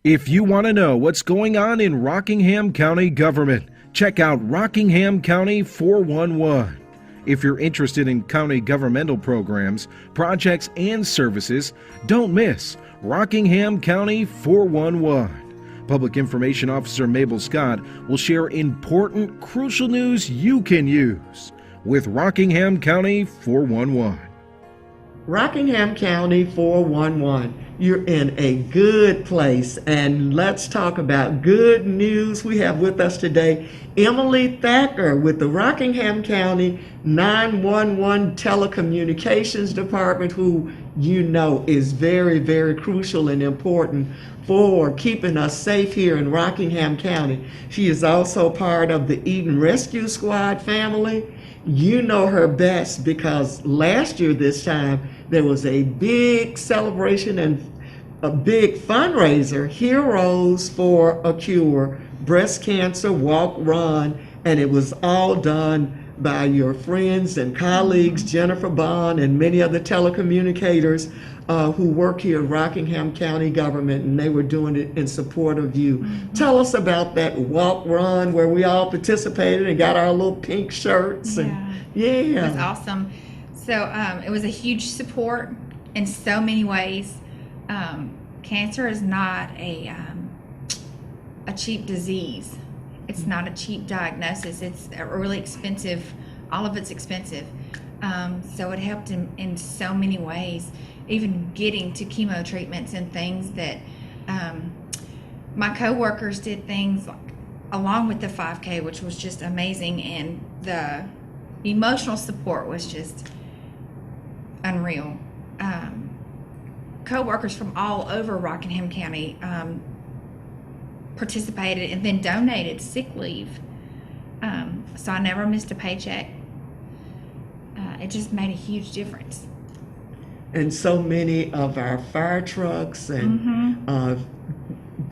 If you want to know what's going on in Rockingham County government, check out Rockingham County 411. If you're interested in county governmental programs, projects, and services, don't miss Rockingham County 411. Public Information Officer Mabel Scott will share important, crucial news you can use with Rockingham County 411. Rockingham County 411. You're in a good place, and let's talk about good news. We have with us today Emily Thacker with the Rockingham County 911 Telecommunications Department, who you know is very, very crucial and important for keeping us safe here in Rockingham County. She is also part of the Eden Rescue Squad family. You know her best because last year this time there was a big celebration and a big fundraiser, Heroes for a Cure, breast cancer walk run, and it was all done by your friends and colleagues, Jennifer Bond and many other telecommunicators who work here at Rockingham County government, and they were doing it in support of you. Mm-hmm. Tell us about that walk run where we all participated and got our little pink shirts. It was awesome. So it was a huge support in so many ways. Cancer is not a cheap disease. It's not a cheap diagnosis. It's a really expensive. All of it's expensive. So it helped in so many ways. Even getting to chemo treatments and things that my coworkers did things along with the 5K, which was just amazing, and the emotional support was just unreal. Co-workers from all over Rockingham County participated and then donated sick leave. So I never missed a paycheck. It just made a huge difference. And so many of our fire trucks and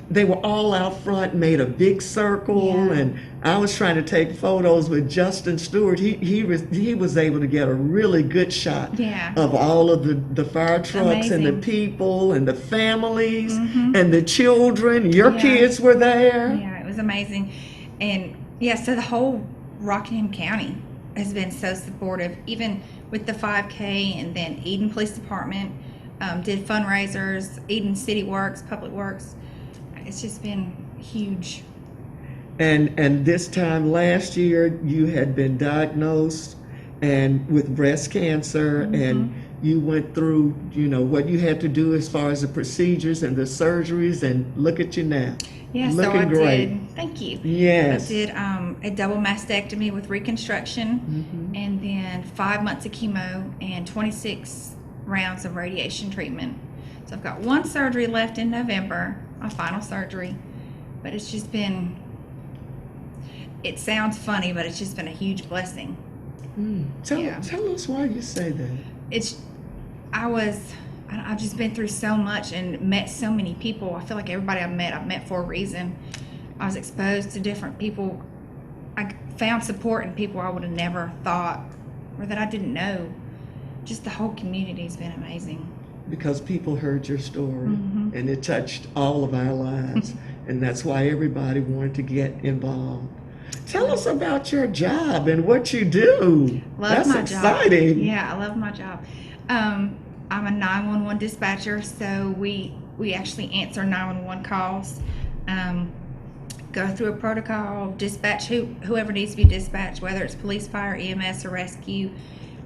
they were all out front, made a big circle, and I was trying to take photos with Justin Stewart. He was able to get a really good shot of all of the fire trucks and the people and the families and the children. Your kids were there. Yeah, it was amazing. And so the whole Rockingham County has been so supportive, even with the 5K, and then Eden Police Department did fundraisers, Eden City Works, Public Works. It's just been huge. And this time last year, you had been diagnosed and with breast cancer, and you went through, what you had to do as far as the procedures and the surgeries, and look at you now. Yeah, looking so I great. did. Thank you. Yes. I did a double mastectomy with reconstruction, and then 5 months of chemo and 26 rounds of radiation treatment. So I've got one surgery left in November, my final surgery, but it's just been, it sounds funny, but it's just been a huge blessing. Tell us why you say that. I've just been through so much and met so many people. I feel like everybody I've met for a reason. I was exposed to different people. I found support in people I would have never thought or that I didn't know. Just the whole community has been amazing. Because people heard your story and it touched all of our lives, and that's why everybody wanted to get involved. Tell us about your job and what you do. That's my exciting. Job. Yeah, I love my job. I'm a 911 dispatcher, so we actually answer 911 calls, go through a protocol, dispatch whoever needs to be dispatched, whether it's police, fire, EMS, or rescue.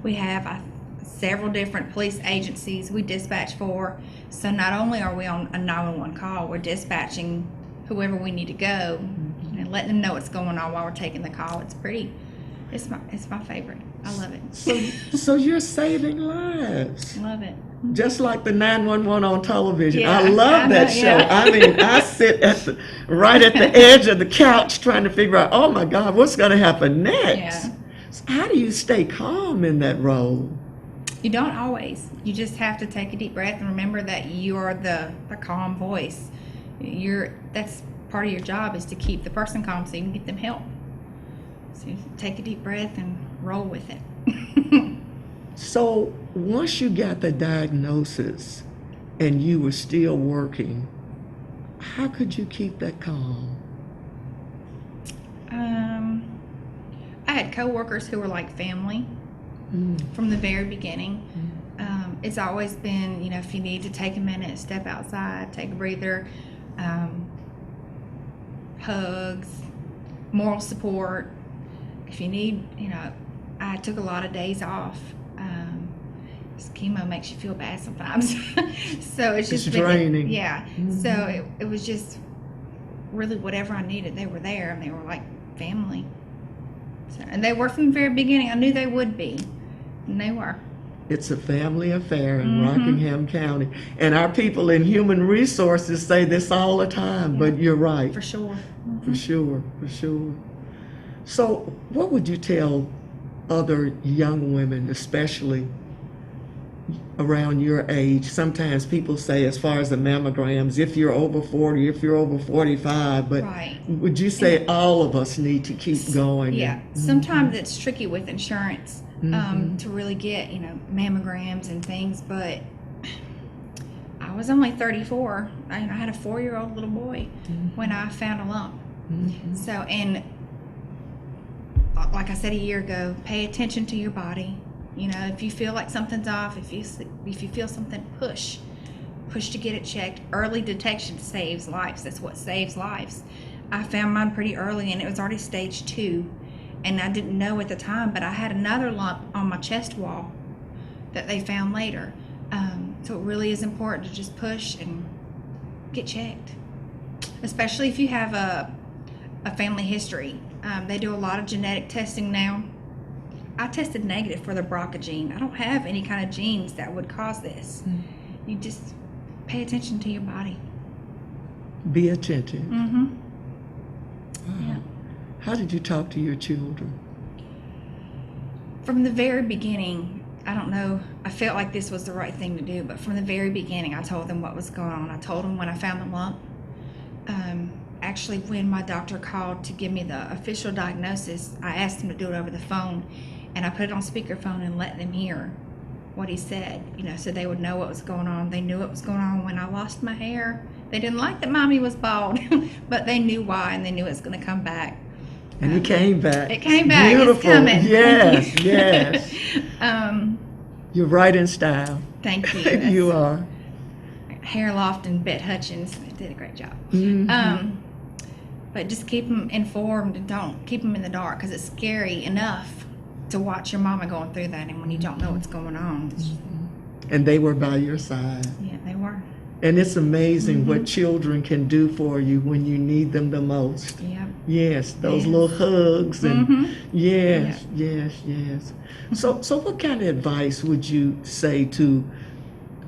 We have several different police agencies we dispatch for, so not only are we on a 911 call, we're dispatching whoever we need to go and letting them know what's going on while we're taking the call. It's my favorite. I love it. So you're saving lives. Love it. Just like the 911 on television. Yeah, I love that show. Yeah. I mean, I sit right at the edge of the couch trying to figure out, oh my God, what's going to happen next? Yeah. So how do you stay calm in that role? You don't always. You just have to take a deep breath and remember that you are the calm voice. That's part of your job, is to keep the person calm so you can get them help. So you take a deep breath and roll with it. So once you got the diagnosis and you were still working, How could you keep that calm? I had coworkers who were like family from the very beginning. It's always been, if you need to take a minute, step outside, take a breather, hugs, moral support. If you need, I took a lot of days off. Chemo makes you feel bad sometimes. So it's just draining. Yeah. So it was just really whatever I needed, they were there, and they were like family. So, and they were from the very beginning. I knew they would be, and they were. It's a family affair in Rockingham County. And our people in human resources say this all the time, but you're right. For sure. For sure, for sure. So what would you tell other young women, especially around your age? Sometimes people say, as far as the mammograms, if you're over 40, if you're over 45, but Right. would you say all of us need to keep going? Yeah. Sometimes it's tricky with insurance to really get, mammograms and things, but I was only 34 and I had a 4-year-old little boy when I found a lump. So, and like I said a year ago, pay attention to your body. If you feel like something's off, if you feel something, push to get it checked. Early detection saves lives. That's what saves lives. I found mine pretty early, and it was already stage 2, and I didn't know at the time, but I had another lump on my chest wall that they found later. So it really is important to just push and get checked, especially if you have a family history. They do a lot of genetic testing now. I tested negative for the BRCA gene. I don't have any kind of genes that would cause this. You just pay attention to your body. Be attentive. Wow. Yeah. How did you talk to your children? From the very beginning, I don't know, I felt like this was the right thing to do, but from the very beginning, I told them what was going on. I told them when I found the lump. Actually, when my doctor called to give me the official diagnosis, I asked him to do it over the phone, and I put it on speakerphone and let them hear what he said, so they would know what was going on. They knew what was going on when I lost my hair. They didn't like that Mommy was bald, but they knew why, and they knew it was going to come back. And it came back. It came back. Beautiful. It's coming. Yes, yes. You're right in style. Thank you. You are. Hair Loft and Bet Hutchins, they did a great job. But just keep them informed and don't keep them in the dark, because it's scary enough to watch your mama going through that, and when you don't know what's going on. And they were by your side. Yeah, they were. And it's amazing what children can do for you when you need them the most. Yeah. Yes, those little hugs and yes. So what kind of advice would you say to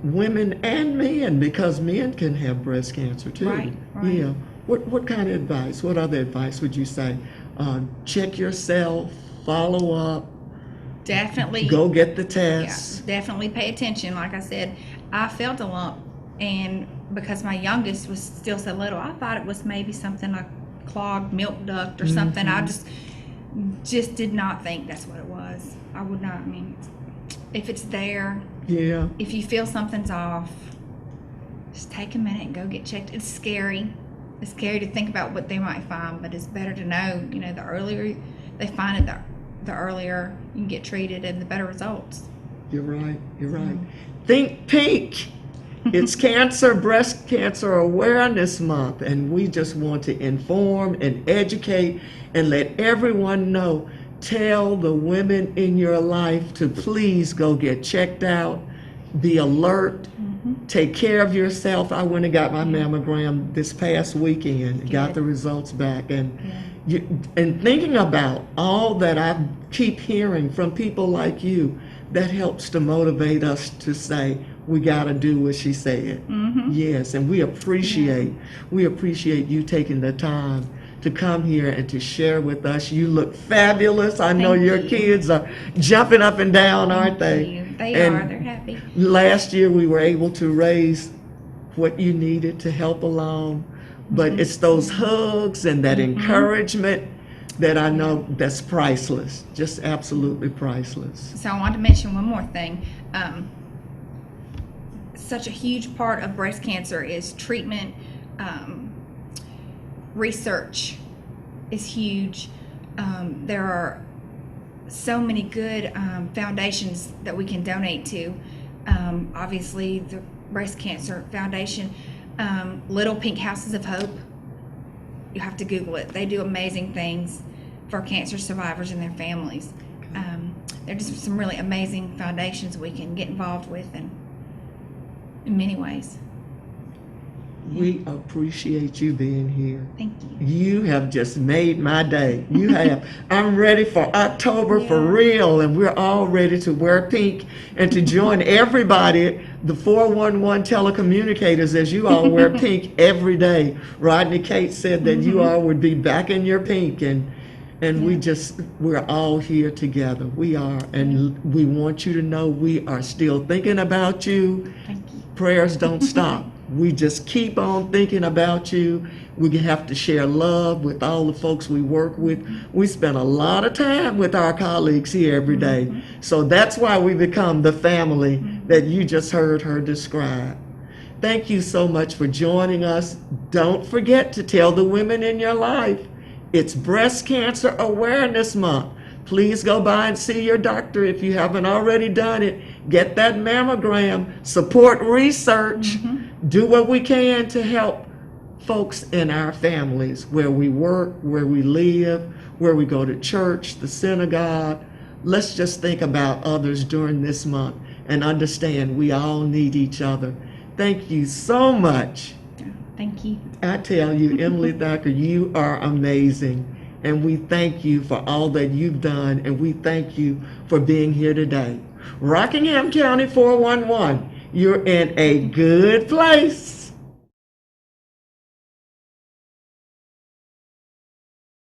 women and men, because men can have breast cancer too? Right. Yeah. What kind of advice? What other advice would you say? Check yourself, follow up. Definitely. Go get the tests. Yeah, definitely pay attention. Like I said, I felt a lump, and because my youngest was still so little, I thought it was maybe something like clogged milk duct or something. I just did not think that's what it was. I would not. If it's there, if you feel something's off, just take a minute and go get checked. It's scary. It's scary to think about what they might find, but it's better to know, the earlier they find it, the earlier you can get treated and the better results. You're right. Think pink. It's Breast Cancer Awareness Month, and we just want to inform and educate and let everyone know. Tell the women in your life to please go get checked out, be alert, take care of yourself. I went and got my mammogram this past weekend, got the results back, and thinking about all that I keep hearing from people like you, that helps to motivate us to say, we got to do what she said. Yes, and we appreciate you taking the time to come here and to share with us. You look fabulous. I know your kids are jumping up and down, aren't they? They are. They're happy. Last year we were able to raise what you needed to help along, but it's those hugs and that encouragement that I know that's priceless, just absolutely priceless. So I wanted to mention one more thing. Such a huge part of breast cancer is treatment Research is huge. There are so many good foundations that we can donate to. Obviously, the Breast Cancer Foundation, Little Pink Houses of Hope. You have to Google it. They do amazing things for cancer survivors and their families. There are just some really amazing foundations we can get involved with, and in many ways. We appreciate you being here. Thank you. You have just made my day. You have. I'm ready for October for real, and we're all ready to wear pink and to join everybody, the 411 telecommunicators, as you all wear pink every day. Rodney Kate said that you all would be back in your pink, and we're all here together. We are, and we want you to know we are still thinking about you. Thank you. Prayers don't stop. We just keep on thinking about you. We have to share love with all the folks we work with. We spend a lot of time with our colleagues here every day. So that's why we become the family that you just heard her describe. Thank you so much for joining us. Don't forget to tell the women in your life, it's Breast Cancer Awareness Month. Please go by and see your doctor if you haven't already done it. Get that mammogram, support research, do what we can to help folks in our families, where we work, where we live, where we go to church, the synagogue. Let's just think about others during this month and understand we all need each other. Thank you so much. Thank you. I tell you, Emily Thacker, you are amazing. And we thank you for all that you've done, and we thank you for being here today. Rockingham County 411, you're in a good place.